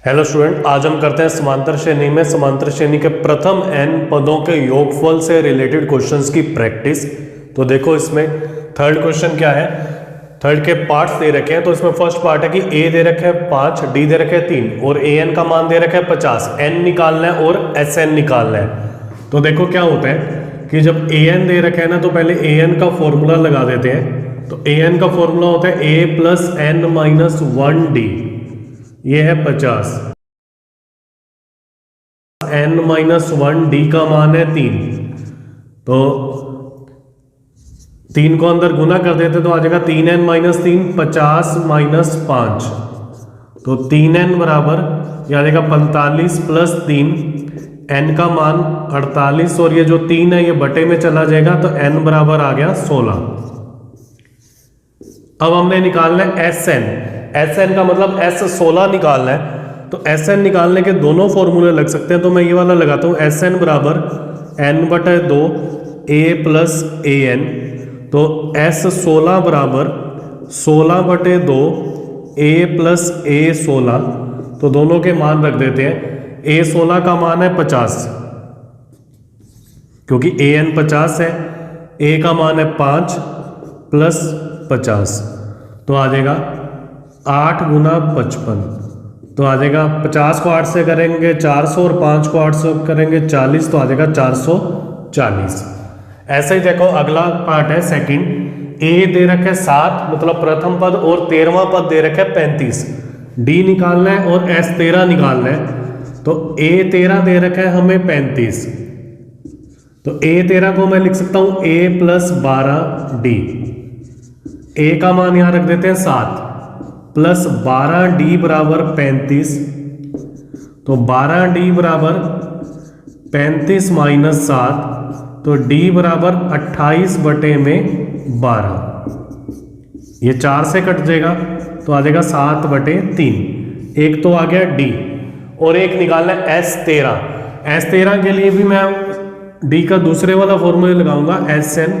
Hello student, आज हम करते हैं समांतर श्रेणी में समांतर श्रेणी के प्रथम n पदों के योगफल से रिलेटेड क्वेश्चंस की प्रैक्टिस। तो देखो इसमें थर्ड क्वेश्चन क्या है, थर्ड के पार्ट्स दे रखे हैं। तो इसमें फर्स्ट पार्ट है कि a दे रखे है 5, d दे रखे है 3 और an का मान दे रखा है 50, n निकालना है और sn निकालना है। तो देखो क्या होता है कि जब an दे रखा है ना, तो पहले an का फॉर्मूला लगा देते हैं। तो an का फॉर्मूला होता है a plus n minus 1d, ये है 50, n माइनस 1d का मान है 3। तो 3 को अंदर गुना कर देते तो आ जाएगा 3n माइनस 3, 50 माइनस 5। तो 3n बराबर आ जाएगा 45 प्लस 3, n का मान 48 और ये जो 3 है ये बटे में चला जाएगा, तो n बराबर आ गया 16। अब हमने निकालना है Sn का मतलब S16 निकालना है। तो Sn निकालने के दोनों फॉर्मूले लग सकते हैं, तो मैं ये वाला लगाता हूँ Sn बराबर n/2 a प्लस an। तो S16 बराबर 16/2 a प्लस a16। तो दोनों के मान रख देते हैं। a16 का मान है 50 क्योंकि an 50 है, a का मान है 5 प्लस 50, तो आ जाएगा 8 गुना 55। तो आ जाएगा 50 को 8 से करेंगे 400 और 5 को 8 से करेंगे 40, तो आ जाएगा 440। ऐसे ही देखो अगला पार्ट है सेकंड, a दे रखा है 7 मतलब प्रथम पद और 13वां पद दे रखा है 35, d निकालना है और s13 निकालना है। तो a13 दे रखा है हमें 35, तो a13 को मैं लिख सकता हूं a प्लस 12d, a का मान यहां रख देते हैं 7 प्लस 12d बराबर 35। तो 12d बराबर 35 माइनस 7, तो d बराबर 28 बटे में 12। ये 4 से कट जाएगा तो आ जाएगा 7 बटे 3। एक तो आ गया d और एक निकालना है S13 के लिए भी मैं d का दूसरे वाला फॉर्मूला लगाऊंगा Sn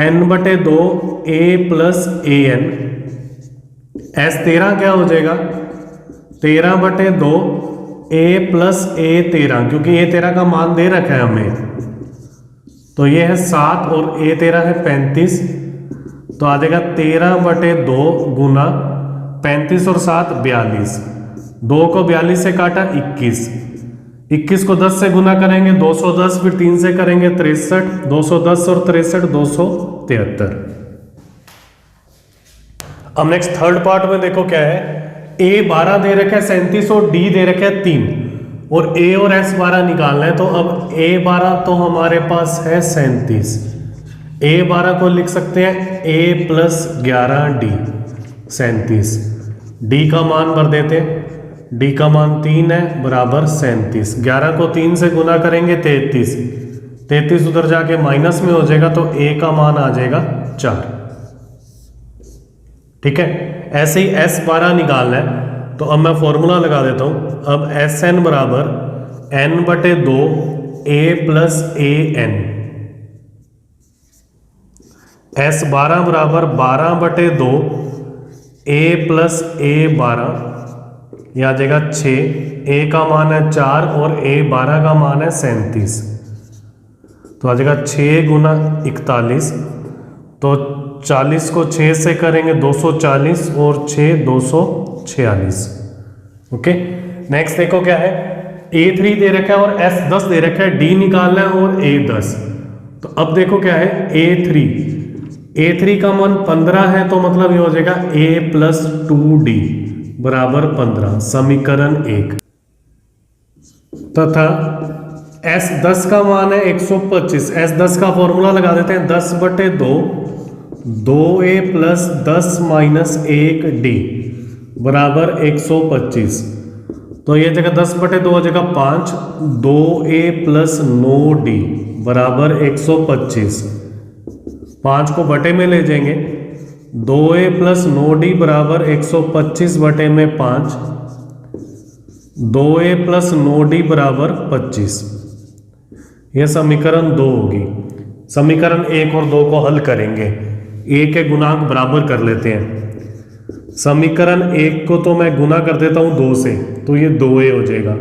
n/2 a plus an। S13 क्या हो जाएगा 13/2 a प्लस a13, क्योंकि a13 का मान दे रखा है हमें। तो ये है 7 और a13 है 35, तो आ जाएगा 13/2 गुना 35 और 7 42। 2 को 42 से काटा 21, 21 को 10 से गुना करेंगे 210, फिर 3 से करेंगे 63, 210 और 63 273। अब नेक्स्ट थर्ड पार्ट में देखो क्या है, a 12 दे रखा है 37 और d दे रखा है 3 और a और s12 निकालना है। तो अब a 12 तो हमारे पास है 37, a 12 को लिख सकते हैं a प्लस 11d 37, d का मान भर देते हैं, d का मान 3 है बराबर 37। 11 को 3 से गुना करेंगे 33, 33 उधर जाके माइनस में हो जाएगा, तो a का मान आ जाएगा 4। ठीक है, ऐसे ही S12 निकालना है। तो अब मैं फॉर्मूला लगा देता हूं। अब Sn बराबर n/2 a plus an, S12 बराबर 12/2 a प्लस a12, यह आ जाएगा 6, a का मान है 4 और a12 का मान है 37, तो आ जाएगा 6 गुना 41। तो 40 को 6 से करेंगे 240 और 6 246। ओके, नेक्स्ट देखो क्या है, a3 दे रखा है और s10 दे रखा है, d निकालना है और a10। तो अब देखो क्या है, a3 का मान 15 है, तो मतलब ये हो जाएगा a प्लस 2d बराबर 15, समीकरण 1। तथा S10 का मान है 125, S10 का फॉर्मूला लगा देते हैं 10/2 2a प्लस 10 माइनस 1d बराबर 125। तो ये जगह 10/2 हो जाएगा 5, 2a प्लस 9d बराबर 125। 5 को बटे में ले जाएंगे, 2a प्लस 9d बराबर 125 बटे में 5, 2a प्लस 9d बराबर 25। यह समीकरण 2 होगी। समीकरण 1 और 2 को हल करेंगे, a के गुणांक बराबर कर लेते हैं। समीकरण 1 को तो मैं गुना कर देता हूँ 2 से, तो ये 2a हो जाएगा।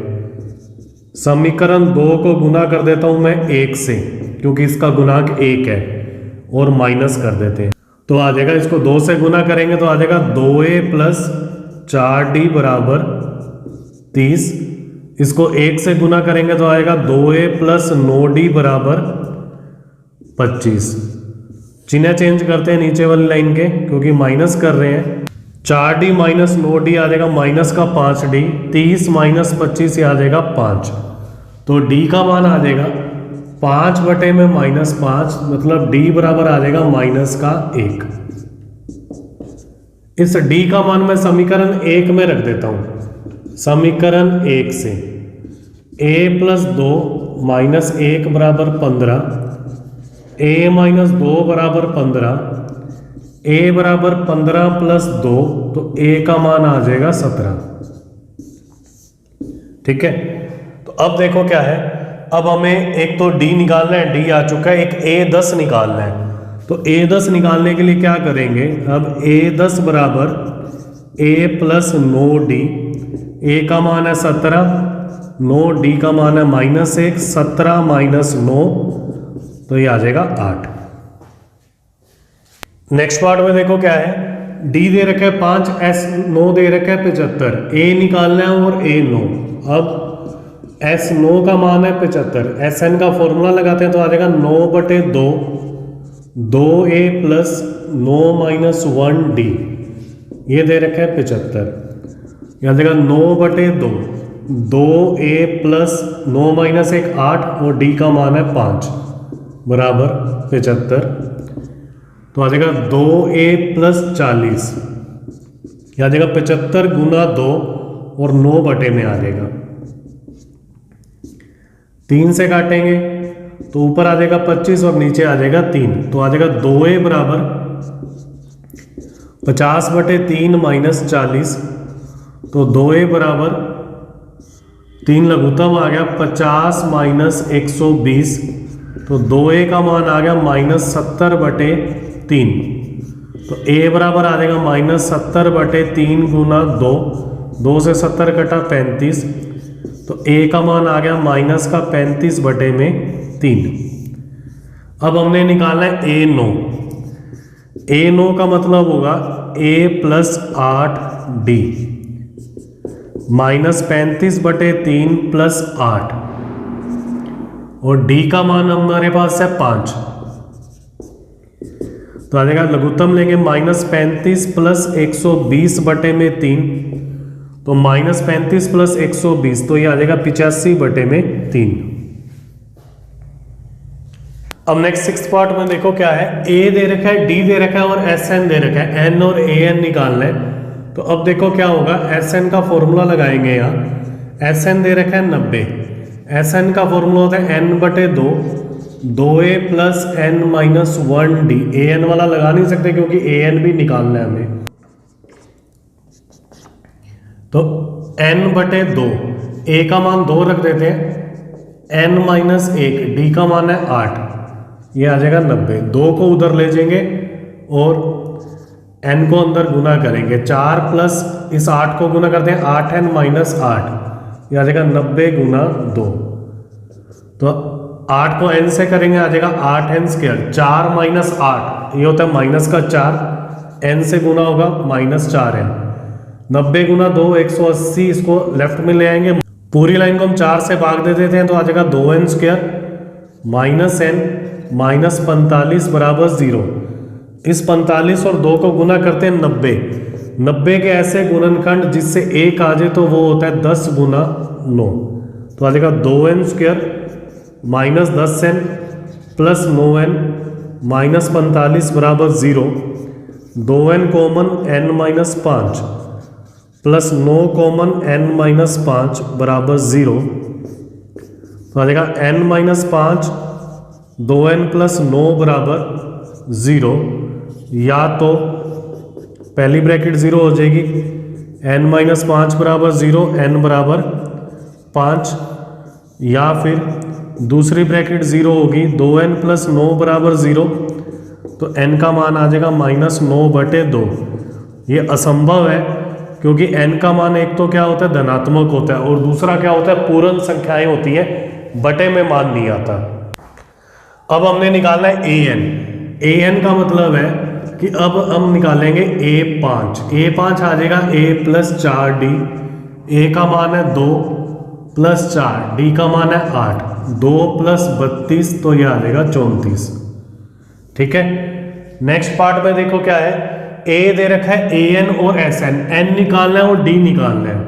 समीकरण 2 को गुना कर देता हूँ मैं 1 से, क्योंकि इसका गुणांक 1 है, और माइनस कर देते हैं तो आ जाएगा, इसको 2 से गुना करेंगे तो आ जाएगा 2a प्लस 4d बराबर 30। इसको 1 से गुना करेंगे तो आएगा 2a प्लस 9d बराबर 25। चिन्ह चेंज करते हैं नीचे वाली लाइन के, क्योंकि माइनस कर रहे हैं। 4d माइनस 9d आ जाएगा माइनस का 5d, 30 माइनस 25 आ जाएगा 5। तो d का मान आ जाएगा 5 बटे में -5, मतलब d बराबर आ जाएगा -1। इस d का मान मैं समीकरण 1 में रख देता हूं। समीकरण 1 से a प्लस 2 माइनस 1 बराबर 15, a माइनस 2 बराबर 15, a बराबर 15 प्लस 2, तो a का मान आ जाएगा 17। ठीक है, तो अब देखो क्या है, अब हमें एक तो d निकालना है, d आ चुका है, एक a10 निकालना है। तो a10 निकालने के लिए क्या करेंगे, अब a10 बराबर a प्लस 9d, a का मान है 17, 9d का मान है -1, 17 माइनस 9, तो ये आ जाएगा 8। नेक्स्ट पार्ट में देखो क्या है, d दे रखा है 5, s 9 दे रखा है 75, a निकालना है और a 9। अब s 9 का मान है 75, sn का फॉर्मूला लगाते हैं तो आ जाएगा 9 बटे 2, 2a प्लस 9 माइनस 1d, ये दे रखा है 75, यह आ जाएगा 9 बटे 2, 2a प्लस 9 माइनस 1 8, और d का मान है 5 बराबर 75, तो आ जाएगा 2a प्लस 40, यह आ जाएगा 75 गुना 2 और 9 बटे में आ जाएगा। 3 से काटेंगे तो ऊपर आ जाएगा 25 और नीचे आ जाएगा 3, तो आ जाएगा 2a बराबर 50 बटे 3 माइनस 40, तो 2a बराबर 3 लघुत्तम आ गया 50 माइनस 120, तो 2a का मान आ गया -70 बटे 3, तो a बराबर आ जाएगा -70 बटे 3 गुना 2, 2 से 70 कटा 35, तो a का मान आ गया माइनस का 35 बटे में 3। अब हमने निकालना है a9। a9 का मतलब होगा a प्लस 8d माइनस 35 बटे 3 प्लस 8, और d का मान हमारे पास है 5, तो आ जाएगा लघुत्तम लेंगे -35 प्लस 120 बटे में 3, तो -35 प्लस 120, तो ये आ जाएगा 85 बटे में 3। अब नेक्स्ट 6th पार्ट में देखो क्या है, a दे रखा है, d दे रखा है और sn दे रखा है, n और an निकालना है। तो अब देखो क्या होगा, sn का फॉर्मूला लगाएंगे यहाँ। sn दे रखा है 90, sn का फॉर्मूला होता है n बटे 2, 2a plus n minus 1d, an वाला लगा नहीं सकते क्योंकि an भी निकालना है हमें, तो n बटे 2, a का मान 2 रख देते हैं, n माइनस 1, d का मान है 8, ये आ जाएगा 90। 2 को उधर ले जाएंगे और n को अंदर गुना करेंगे, 4 प्लस इस 8 को गुना करते हैं, 8n माइनस 8, ये आ जाएगा 90 गुना 2, तो 8 को n से करेंगे आ जाएगा 8n स्क्वायर, 4 माइनस 8 ये होता है माइनस का 4, n से गुना होगा -4n, 90 गुना 2 180, इसको लेफ्ट में ले आएंगे, पूरी लाइन को हम 4 से भाग दे देते हैं तो आ जाएगा 2n square minus n minus 45 बराबर 0। इस 45 और 2 को गुना करते हैं 90, 90 के ऐसे गुणनखंड जिससे 1 आ जाए तो वो होता है 10 गुना 9, तो आ जाएगा 2n square minus 10n plus 9n minus 45 बराबर 0, 2n common n minus 5 plus 9 common n minus 5 बराबर 0, तो आ जाएगा n माइनस 5, 2n प्लस 9 बराबर 0, या तो पहली ब्रैकेट 0 हो जाएगी, n माइनस 5 बराबर 0, n बराबर 5, या फिर दूसरी ब्रैकेट 0 होगी, 2n प्लस 9 बराबर 0, तो n का मान आ जाएगा -9 बटे 2, ये असंभव है, क्योंकि n का मान एक तो क्या होता है धनात्मक होता है और दूसरा क्या होता है पूर्ण संख्याएं होती है, बटे में मान नहीं आता। अब हमने निकालना है an का मतलब है कि अब हम निकालेंगे a5 आ जाएगा a प्लस 4d, a का मान है 2 प्लस 4, d का मान है 8, 2 प्लस 32 तो यह आ जाएगा 34। ठीक है, नेक्स्ट पार्ट में देखो क्या है, a दे रखा है an और sn, n निकालना है और d निकालना है।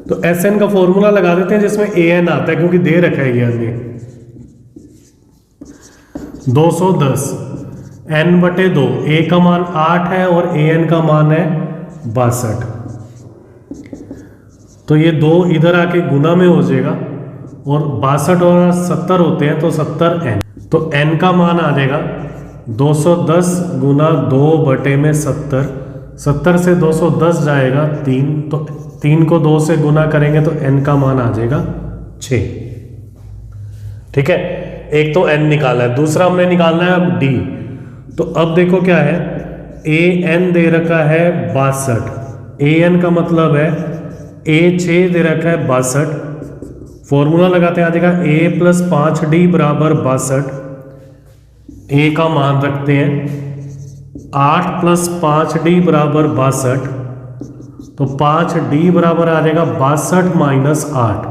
तो sn का फॉर्मूला लगा देते हैं जिसमें an आता है, क्योंकि दे रखा है ये हमने 210 n बटे 2, a का मान 8 है और an का मान है 62। तो ये 2 इधर आके गुना में हो जाएगा और 62 और 70 होते हैं तो 70n, तो n का मान आ जाएगा 210 गुना 2 बटे में 70, 70 से 210 जाएगा 3, तो 3 को 2 से गुना करेंगे तो n का मान आ जाएगा 6। ठीक है, एक तो n निकाला है, दूसरा हमने निकालना है अब d। तो अब देखो क्या है, an दे रखा है 62, an का मतलब है a6 दे रखा है 62, फॉर्मूला लगाते हैं आ जाएगा a प्लस 5d बराबर 62, a का मान रखते हैं 8 प्लस 5d बराबर 62, तो 5d बराबर आ जाएगा 62 माइनस 8,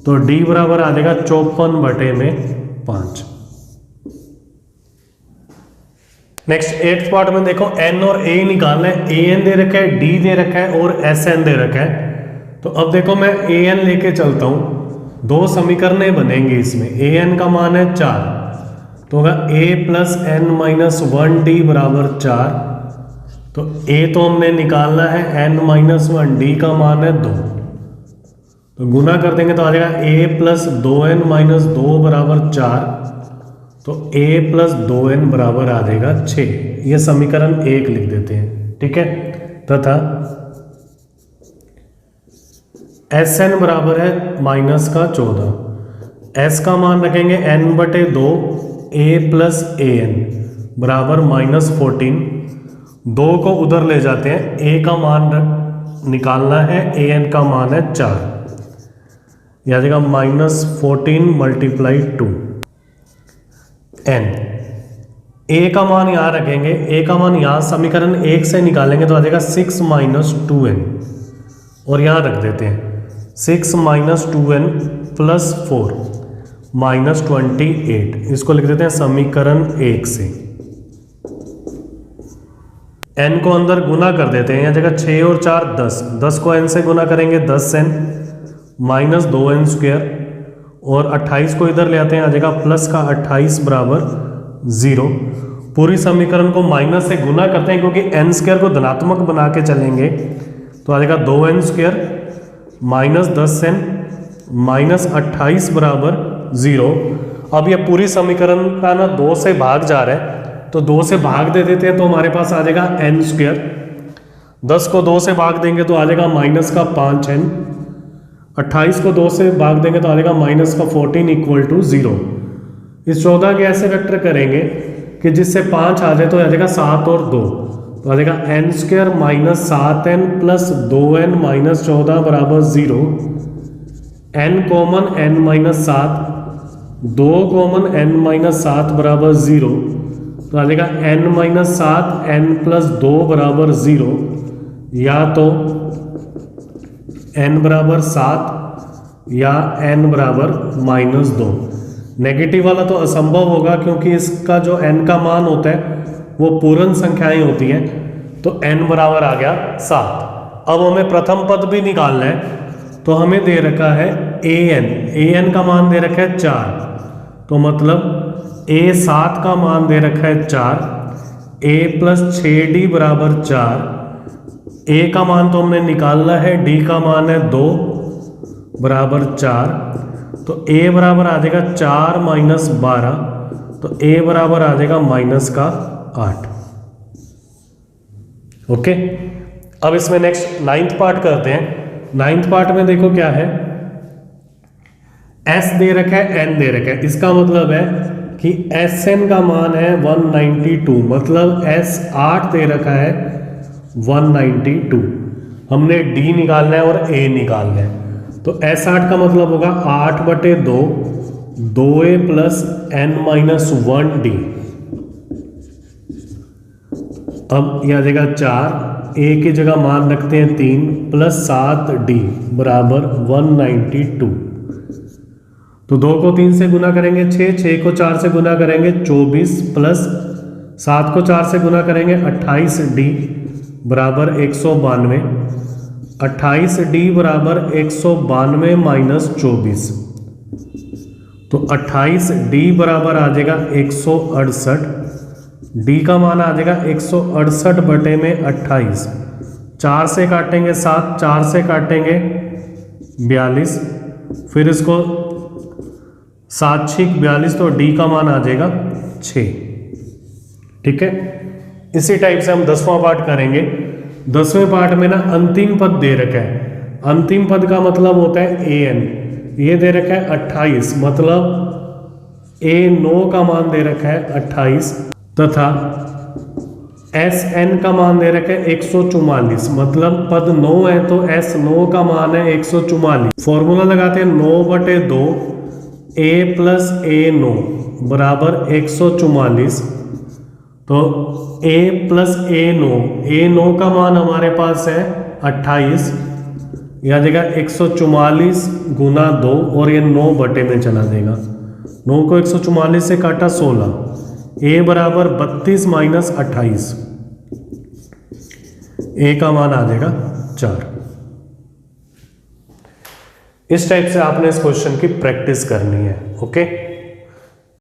तो d बराबर आ जाएगा 54 बटे में 5। नेक्स्ट 8th पार्ट में देखो n और a निकालना है, an दे रखा है, d दे रखा है और sn दे रखा है। तो अब देखो मैं an लेके चलता हूं, दो समीकरणें बनेंगे इसमें, an का मान है 4, तो होगा a plus n minus 1d बराबर 4, तो a तो हमने निकालना है n माइनस 1, d का मान है 2, तो गुना कर देंगे तो आ जाएगा a प्लस 2n माइनस 2 बराबर 4, तो a प्लस 2n बराबर आ जाएगा 6। ये समीकरण 1 लिख देते हैं। ठीक है, तथा Sn बराबर है माइनस का 14, s का मान रखेंगे n बटे 2 a प्लस an बराबर माइनस 14, 2 को उधर ले जाते हैं, a का मान निकालना है, an का मान है 4, यह आ जाएगा माइनस 14 मल्टीप्लाई 2 n। a का मान यहाँ रखेंगे, a का मान यहाँ समीकरण 1 से निकालेंगे तो आ जाएगा 6 माइनस 2n, और यहाँ रख देते हैं 6 माइनस 2n प्लस 4 माइनस 28, इसको लिख देते हैं समीकरण 1 से। n को अंदर गुना कर देते हैं, यहाँ जगह 6 और 4 10, 10 को n से गुना करेंगे 10n माइनस 2n स्क्वायर, और 28 को इधर ले आते हैं, आ जाएगा प्लस का 28 बराबर 0। पूरी समीकरण को माइनस से गुना करते हैं, क्योंकि n स्क्वायर को धनात्मक बना के चलेंगे, तो आ जाएगा 2n square minus 10n minus 28 बराबर 0। अब ये पूरी समीकरण का ना 2 से भाग जा रहा है, तो 2 से भाग दे देते हैं, तो हमारे पास आ जाएगा n स्क्वायर, 10 को 2 से भाग देंगे तो आ जाएगा माइनस का 5n, 28 को 2 से भाग देंगे तो आ जाएगा माइनस का 14 इक्वल टू 0। इस 14 के ऐसे वेक्टर करेंगे कि जिससे 5 आ जाए तो आ जाएगा 7 और 2, तो आ जाएगा n square minus 7n plus 2n minus 14 बराबर 0, n common n minus 7, 2 common n minus 7 बराबर 0, तो आ जाएगा n माइनस 7 n प्लस 2 बराबर 0, या तो n बराबर 7 या n बराबर माइनस 2। नेगेटिव वाला तो असंभव होगा, क्योंकि इसका जो n का मान होता है वो पूर्ण संख्याएं होती हैं, तो n बराबर आ गया 7। अब हमें प्रथम पद भी निकालना है, तो हमें दे रखा है an का मान दे रखा है 4, तो मतलब a7 का मान दे रखा है 4, a प्लस 6d बराबर 4, a का मान तो हमने निकालना है, d का मान है 2 बराबर 4, तो a बराबर आ जाएगा 4 माइनस 12, तो a बराबर आ जाएगा माइनस का 8। ओके, अब इसमें नेक्स्ट 9th पार्ट करते हैं। 9th पार्ट में देखो क्या है, s दे रखा है n दे रखा है, इसका मतलब है कि Sn का मान है 192, मतलब S8 दे रखा है 192, हमने D निकालना है और A निकालना है। तो S8 का मतलब होगा 8/2 2A प्लस n-1D। अब यह आ जाएगा 4, A की जगह मान रखते हैं 3 प्लस 7D बराबर 192। तो 2 को 3 से गुना करेंगे 6, 6 को 4 से गुना करेंगे 24 प्लस 7 को 4 से गुना करेंगे 28D बराबर 192। 28D बराबर 192 माइनस 24, तो 28D बराबर आ जाएगा 168। D का मान आ जाएगा 168 बटे में 28। 4 से काटेंगे 7, 4 से काटेंगे 42, फिर इसको 7 6 42, तो D का मान आ जाएगा 6। ठीक है, इसी टाइप से हम 10वां पार्ट करेंगे। 10वें पार्ट में ना अंतिम पद दे रखा है। अंतिम पद का मतलब होता है an, ये दे रखा है 28, मतलब a9 का मान दे रखा है 28, तथा Sn का मान दे रखा है 144, मतलब पद 9 है तो S9 का मान है 144। फॉर्मूला लगाते हैं 9/2 A प्लस A9 बराबर 144। तो A प्लस A9 का मान हमारे पास है 28, यह देगा 144 गुना 2 और ये 9 बटे में चला देगा। 9 को 144 से काटा 16, A बराबर 32 माइनस 28, A का मान आ जाएगा 4। इस टाइप से आपने इस क्वेश्चन की प्रैक्टिस करनी है। ओके।